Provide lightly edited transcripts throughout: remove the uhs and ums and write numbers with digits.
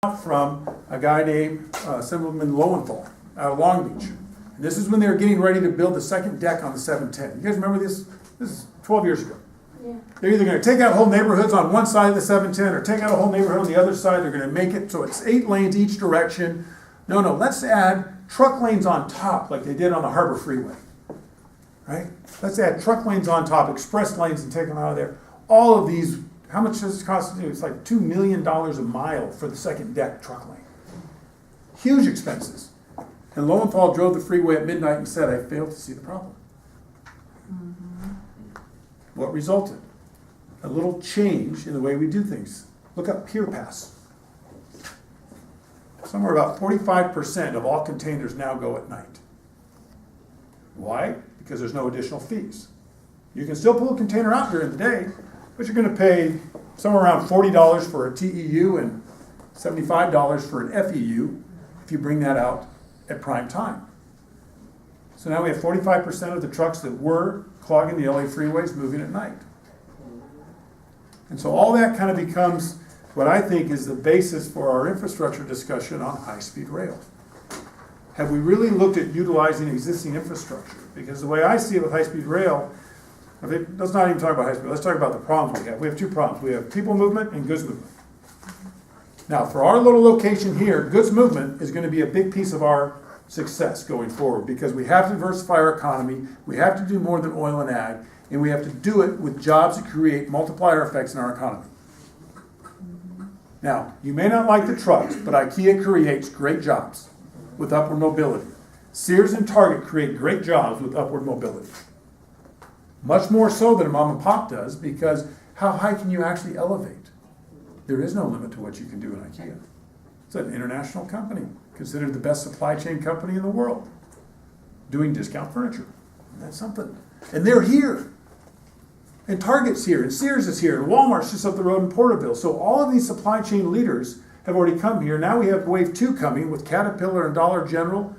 from a guy named Assemblyman Lowenthal out of Long Beach. And this is when they were getting ready to build the second deck on the 710. You guys remember this? This is 12 years ago. Yeah. They're either going to take out whole neighborhoods on one side of the 710 or take out a whole neighborhood on the other side. They're going to make it so it's 8 lanes each direction. No, let's add truck lanes on top like they did on the Harbor Freeway. Right? Let's add truck lanes on top, express lanes, and take them out of there. All of these, how much does it cost to do? It's like $2 million a mile for the second deck truck lane. Huge expenses. And Lowenthal drove the freeway at midnight and said, I failed to see the problem. Mm-hmm. What resulted? A little change in the way we do things. Look up Pier Pass. Somewhere about 45% of all containers now go at night. Why? Because there's no additional fees. You can still pull a container out during the day, but you're going to pay somewhere around $40 for a TEU and $75 for an FEU if you bring that out at prime time. So now we have 45% of the trucks that were clogging the LA freeways moving at night. And so all that kind of becomes what I think is the basis for our infrastructure discussion on high-speed rail. Have we really looked at utilizing existing infrastructure? Because the way I see it with high-speed rail, let's not even talk about high-speed, let's talk about the problems we have. We have two problems. We have people movement and goods movement. Now, for our little location here, goods movement is going to be a big piece of our success going forward because we have to diversify our economy, we have to do more than oil and ag, and we have to do it with jobs that create multiplier effects in our economy. Now, you may not like the trucks, but IKEA creates great jobs with upward mobility. Sears and Target create great jobs with upward mobility. Much more so than a mom and pop does, because how high can you actually elevate? There is no limit to what you can do in IKEA. It's an international company, considered the best supply chain company in the world, doing discount furniture. That's something. And they're here. And Target's here, and Sears is here, and Walmart's just up the road in Porterville. So all of these supply chain leaders have already come here. Now we have wave 2 coming with Caterpillar and Dollar General,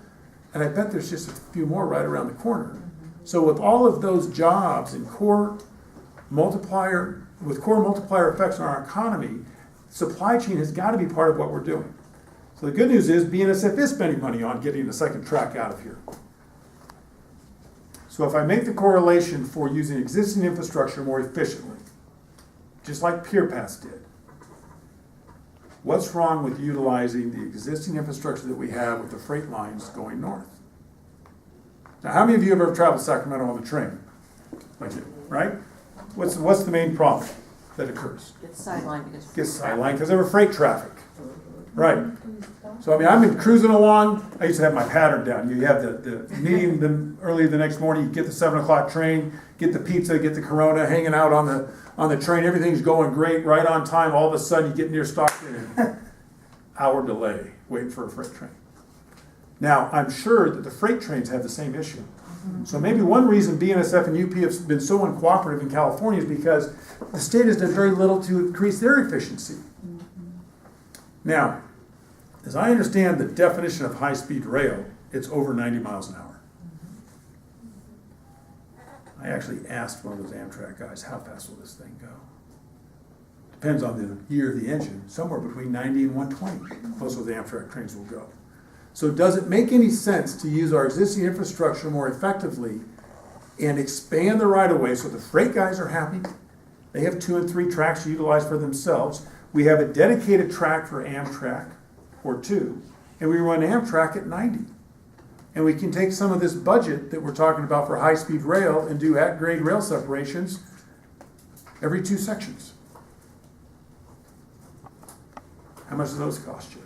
and I bet there's just a few more right around the corner. So with all of those jobs and core multiplier effects on our economy, supply chain has got to be part of what we're doing. So the good news is BNSF is spending money on getting the second track out of here. So if I make the correlation for using existing infrastructure more efficiently, just like Pier Pass did, what's wrong with utilizing the existing infrastructure that we have with the freight lines going north? Now, how many of you have ever traveled to Sacramento on the train? Like you, right? What's the main problem that occurs? Gets sidelined because there were freight traffic. Right. So, I've been cruising along. I used to have my pattern down. You have the meeting early the next morning. You get the 7 o'clock train, get the pizza, get the Corona, hanging out on the train. Everything's going great, right on time. All of a sudden, you get near Stockton, and hour delay waiting for a freight train. Now, I'm sure that the freight trains have the same issue. Mm-hmm. So maybe one reason BNSF and UP have been so uncooperative in California is because the state has done very little to increase their efficiency. Mm-hmm. Now, as I understand the definition of high-speed rail, it's over 90 miles an hour. I actually asked one of those Amtrak guys, how fast will this thing go? Depends on the year of the engine, somewhere between 90 and 120. Most of the Amtrak trains will go. So does it make any sense to use our existing infrastructure more effectively and expand the right-of-way so the freight guys are happy? They have 2 and 3 tracks to utilize for themselves. We have a dedicated track for Amtrak, or 2, and we run Amtrak at 90. And we can take some of this budget that we're talking about for high-speed rail and do at-grade rail separations every 2 sections. How much do those cost you?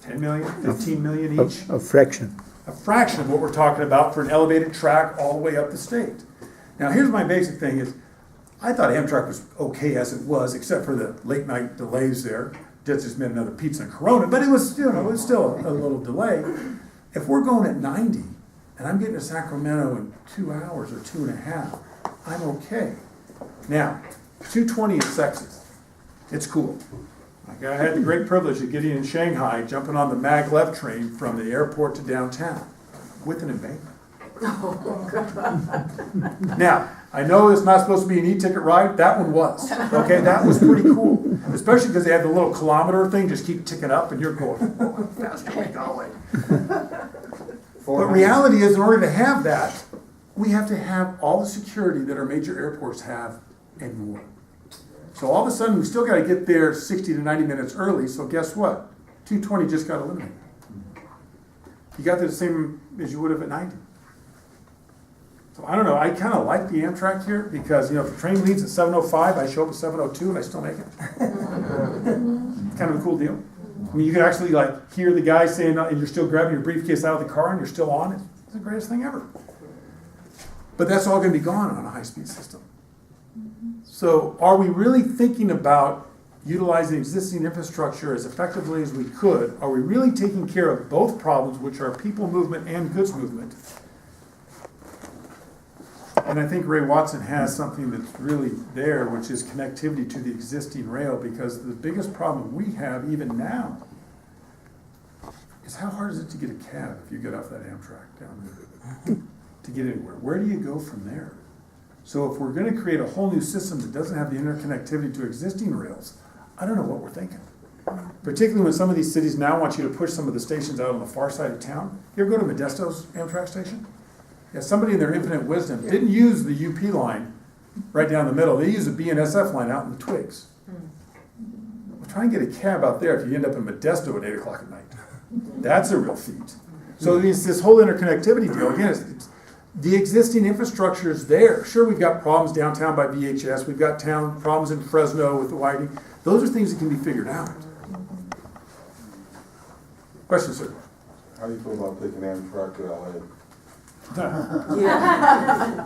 10 million, 15 million each? A fraction. A fraction of what we're talking about for an elevated track all the way up the state. Now, here's my basic thing is, I thought Amtrak was okay as it was, except for the late night delays there. Just meant another pizza and Corona, but it was still a little delay. If we're going at 90, and I'm getting to Sacramento in 2 hours or 2.5, I'm okay. Now, 220 is sexist. It's cool. Like I had the great privilege of getting in Shanghai, jumping on the maglev train from the airport to downtown with an embankment. Now, I know it's not supposed to be an e-ticket ride. That one was. Okay, that was pretty cool. Especially because they have the little kilometer thing just keep ticking up and you're going, oh, how fast am I going? But reality is, in order to have that, we have to have all the security that our major airports have and more. So all of a sudden, we still got to get there 60 to 90 minutes early, so guess what? 220 just got eliminated. You got there the same as you would have at 90. So I don't know, I kind of like the Amtrak here because, if the train leaves at 7:05, I show up at 7:02 and I still make it. Kind of a cool deal. I mean, you can actually hear the guy saying, and you're still grabbing your briefcase out of the car and you're still on. It's the greatest thing ever. But that's all going to be gone on a high-speed system. So are we really thinking about utilizing existing infrastructure as effectively as we could? Are we really taking care of both problems, which are people movement and goods movement? And I think Ray Watson has something that's really there, which is connectivity to the existing rail, because the biggest problem we have even now is how hard is it to get a cab if you get off that Amtrak down there to get anywhere? Where do you go from there? So if we're going to create a whole new system that doesn't have the interconnectivity to existing rails, I don't know what we're thinking. Particularly when some of these cities now want you to push some of the stations out on the far side of town. You ever go to Modesto's Amtrak station? Yeah, somebody in their infinite wisdom didn't use the UP line right down the middle. They used the BNSF line out in the twigs. Well, try and get a cab out there if you end up in Modesto at 8 o'clock at night. That's a real feat. So it's this whole interconnectivity deal. Again, it's the existing infrastructure is there. Sure, we've got problems downtown by VHS. We've got problems in Fresno with the widening. Those are things that can be figured out. Question, sir? How do you feel about taking Amtrak to LA?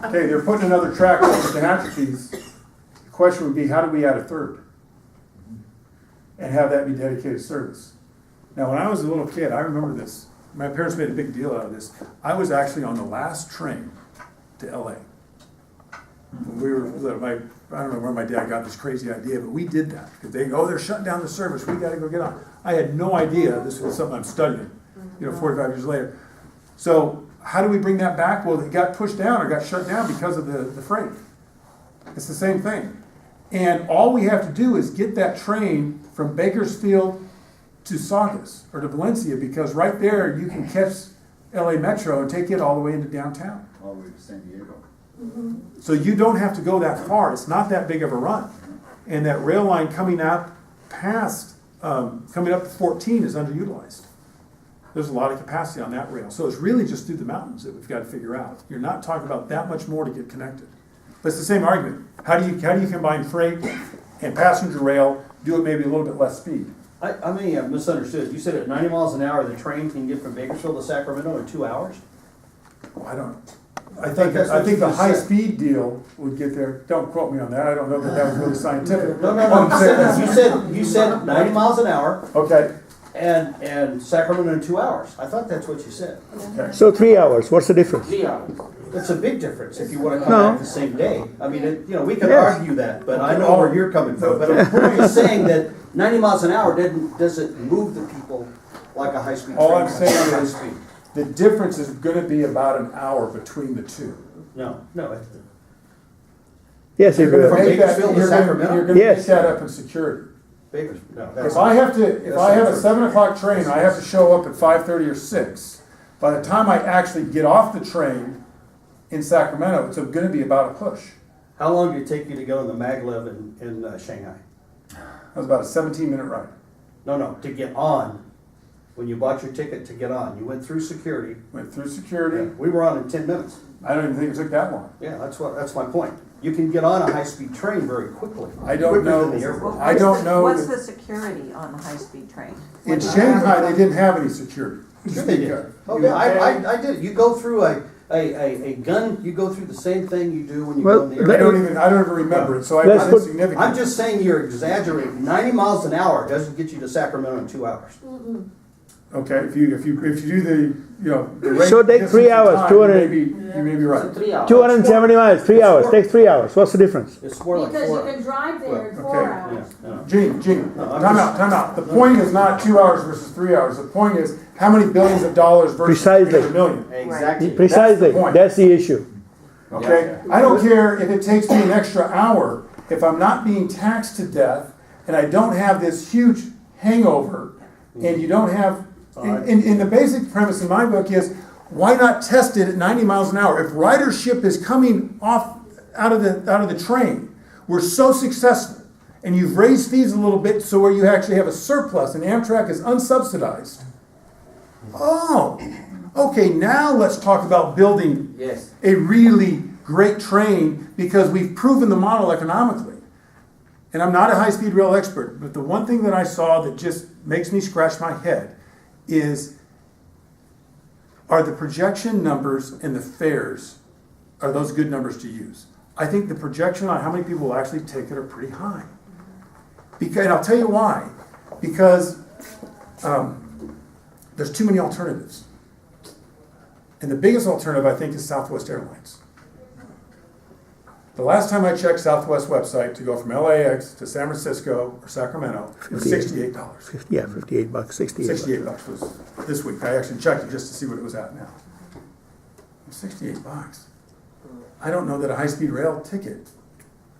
Okay, they're putting another track up at the Hatchetkeys. The question would be, how do we add a third? And have that be dedicated service? Now, when I was a little kid, I remember this. My parents made a big deal out of this. I was actually on the last train to LA. I don't know where my dad got this crazy idea, but we did that. Because they're shutting down the service. We got to go get on. I had no idea this was something I'm studying, 45 years later. So how do we bring that back? Well, it got pushed down or got shut down because of the freight. It's the same thing. And all we have to do is get that train from Bakersfield to Saugus or to Valencia, because right there you can catch LA Metro and take it all the way into downtown. All the way to San Diego. So you don't have to go that far. It's not that big of a run. And that rail line coming up to 14 is underutilized. There's a lot of capacity on that rail. So it's really just through the mountains that we've got to figure out. You're not talking about that much more to get connected. But it's the same argument. How do you combine freight and passenger rail, do it maybe a little bit less speed? I may have misunderstood. You said at 90 miles an hour, the train can get from Bakersfield to Sacramento in 2 hours? Well, I think the high-speed deal would get there. Don't quote me on that. I don't know that was really scientific. No. You said 90 miles an hour. Okay. And Sacramento in 2 hours. I thought that's what you said. Okay. So 3 hours, what's the difference? 3 hours. It's a big difference if you want to come No. back the same day. I mean, we can Yes. argue that, but I know where you're coming from. But I'm just saying that 90 miles an hour doesn't move the people like a high-speed train. All I'm saying high is speed. the difference is going to be about an hour between the two. No. Yes, You're it going to will. make that, Bakersfield to you're Sacramento? going to Yes. pick that up in security. Bakersfield. No, If I have a 7 o'clock train, and I have to show up at 5:30 or 6. By the time I actually get off the train in Sacramento, it's going to be about a push. How long did it take you to go to the maglev in Shanghai? That was about a 17-minute ride. No, to get on. When you bought your ticket to get on, you went through security. Went through security. We were on in 10 minutes. I don't even think it took that long. Yeah, that's my point. You can get on a high-speed train very quickly. I don't Quicker know. than the airport. I don't know. What's the security on the high-speed train? In Shanghai, they didn't have any security. Sure they did. Oh, yeah, I did. You go through a gun, you go through the same thing you do when you Well, go in the I airport. don't even remember it, so Let's it's put- insignificant. I'm just saying you're exaggerating. 90 miles an hour doesn't get you to Sacramento in 2 hours. Okay, if you do the rate So take distance 3 and hours, time, 200 you may be right. 3 hours. 270 miles, 3 hours, takes 3 hours. What's the difference? It's more like Because 4 you hours. can drive there in Okay. 4 hours. Yeah. Gene, No, I'm time out. The point is not 2 hours versus 3 hours. The point is how many billions of dollars versus Precisely. 300 million. Exactly. Precisely, point. that's the issue. Okay? I don't care if it takes me an extra hour. If I'm not being taxed to death, and I don't have this huge hangover, and you don't have, and the basic premise in my book is, why not test it at 90 miles an hour? If ridership is coming off out of the train, we're so successful, and you've raised fees a little bit so where you actually have a surplus and Amtrak is unsubsidized. Oh, okay, now let's talk about building Yes. a really great train because we've proven the model economically. And I'm not a high-speed rail expert, but the one thing that I saw that just makes me scratch my head is, are the projection numbers and the fares, are those good numbers to use? I think the projection on how many people will actually take it are pretty high. Because, and I'll tell you why. Because there's too many alternatives. And the biggest alternative, I think, is Southwest Airlines. The last time I checked Southwest website to go from LAX to San Francisco or Sacramento was $68. Yeah, $58, 68. $68 was this week. I actually checked it just to see what it was at now. $68. I don't know that a high-speed rail ticket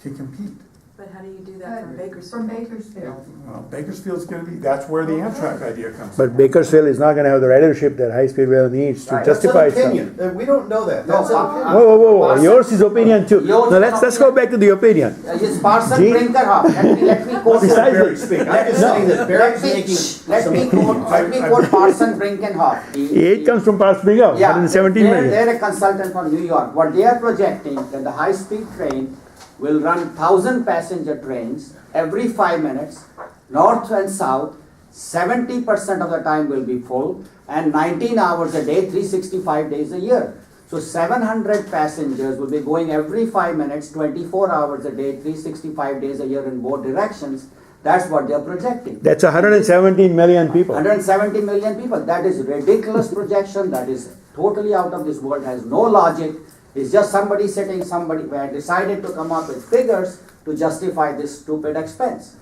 can compete. But how do you do that from Bakersfield? From Bakersfield. Well, Bakersfield's gonna be, that's where the Amtrak idea comes But from. Bakersfield is not gonna have the ridership that high-speed rail needs to Right. justify That's an itself. opinion. We don't know that. No, That's an uh, opinion. Whoa, yours is opinion too. Yours Now is let's go back to the opinion. Yes, Parson Gee. Brinkerhoff. Let me quote Precisely. Barry speak. I'm just saying that Barry's making let me quote Parson Brinkerhoff. It comes from Park Spring House, Yeah, 117 million. they're a consultant from New York. What they are projecting that the high-speed train will run 1,000 passenger trains every 5 minutes, north and south. 70% of the time will be full, and 19 hours a day, 365 days a year. So 700 passengers will be going every 5 minutes, 24 hours a day, 365 days a year in both directions. That's what they're projecting. That's 117 million people. 170 million people. That is ridiculous projection. That is totally out of this world. Has no logic. It's just somebody sitting, somebody who had decided to come up with figures to justify this stupid expense.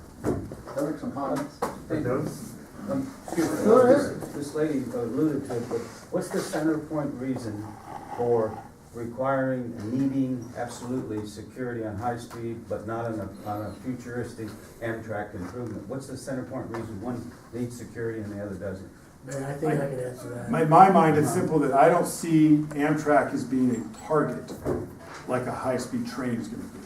This lady alluded to it, but what's the center point reason for requiring and needing absolutely security on high speed, but not on a futuristic Amtrak improvement? What's the center point reason one needs security and the other doesn't? Man, I think I can answer that. In my mind, it's simple that I don't see Amtrak as being a target like a high-speed train is gonna be.